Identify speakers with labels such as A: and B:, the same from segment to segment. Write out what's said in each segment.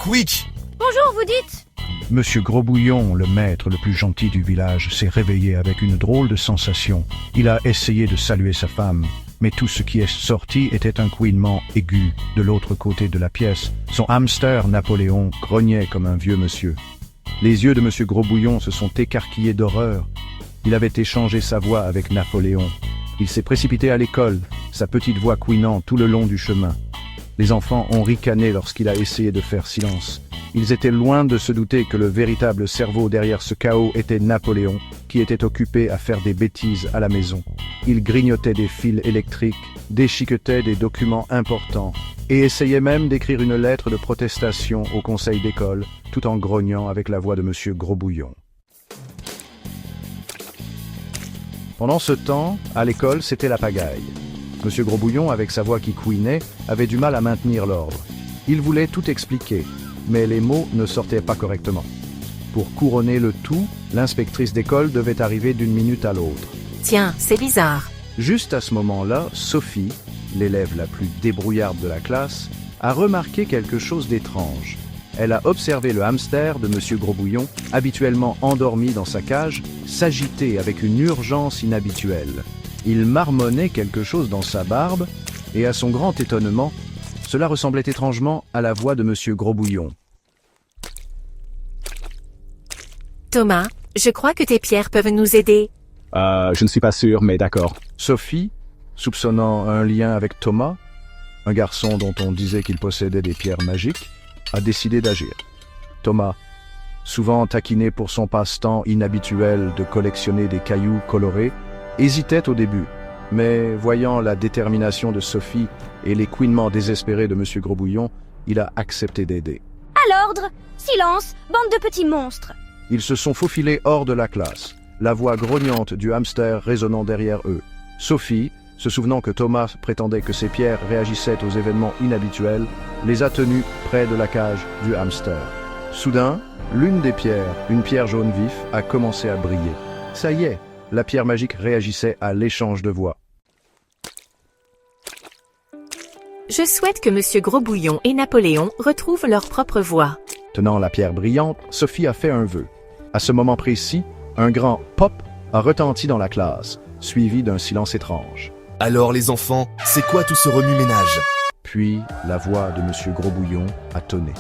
A: quick!
B: Bonjour, vous dites?
C: Monsieur Grosbouillon, le maître le plus gentil du village, s'est réveillé avec une drôle de sensation. Il a essayé de saluer sa femme, mais tout ce qui est sorti était un couinement aigu de l'autre côté de la pièce. Son hamster Napoléon grognait comme un vieux monsieur. Les yeux de Monsieur Grosbouillon se sont écarquillés d'horreur. Il avait échangé sa voix avec Napoléon. Il s'est précipité à l'école, sa petite voix couinant tout le long du chemin. Les enfants ont ricané lorsqu'il a essayé de faire silence. Ils étaient loin de se douter que le véritable cerveau derrière ce chaos était Napoléon, qui était occupé à faire des bêtises à la maison. Il grignotait des fils électriques, déchiquetait des documents importants, et essayait même d'écrire une lettre de protestation au conseil d'école, tout en grognant avec la voix de Monsieur Grosbouillon. Pendant ce temps, à l'école, c'était la pagaille. Monsieur Grosbouillon, avec sa voix qui couinait, avait du mal à maintenir l'ordre. Il voulait tout expliquer, mais les mots ne sortaient pas correctement. Pour couronner le tout, l'inspectrice d'école devait arriver d'une minute à l'autre.
D: Tiens, c'est bizarre.
C: Juste à ce moment-là, Sophie, l'élève la plus débrouillarde de la classe, a remarqué quelque chose d'étrange. Elle a observé le hamster de Monsieur Grosbouillon, habituellement endormi dans sa cage, s'agiter avec une urgence inhabituelle. Il marmonnait quelque chose dans sa barbe, et à son grand étonnement, cela ressemblait étrangement à la voix de Monsieur Grosbouillon.
D: Thomas, je crois que tes pierres peuvent nous aider.
E: Je ne suis pas sûr, mais d'accord.
C: Sophie, soupçonnant un lien avec Thomas, un garçon dont on disait qu'il possédait des pierres magiques, a décidé d'agir. Thomas, souvent taquiné pour son passe-temps inhabituel de collectionner des cailloux colorés, hésitait au début, mais voyant la détermination de Sophie et les couinements désespérés de Monsieur Grosbouillon, il a accepté d'aider.
B: À l'ordre! Silence, bande de petits monstres!
C: Ils se sont faufilés hors de la classe, la voix grognante du hamster résonnant derrière eux. Sophie, se souvenant que Thomas prétendait que ses pierres réagissaient aux événements inhabituels, les a tenus près de la cage du hamster. Soudain, l'une des pierres, une pierre jaune vif, a commencé à briller. Ça y est, la pierre magique réagissait à l'échange de voix.
D: Je souhaite que Monsieur Grosbouillon et Napoléon retrouvent leur propre voix.
C: Tenant la pierre brillante, Sophie a fait un vœu. À ce moment précis, un grand « pop » a retenti dans la classe, suivi d'un silence étrange.
A: Alors les enfants, c'est quoi tout ce remue-ménage?
C: Puis, la voix de Monsieur Grosbouillon a tonné.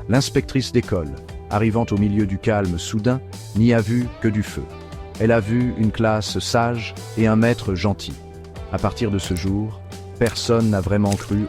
C: L'inspectrice d'école, arrivant au milieu du calme soudain, n'y a vu que du feu. Elle a vu une classe sage et un maître gentil. À partir de ce jour, personne n'a vraiment cru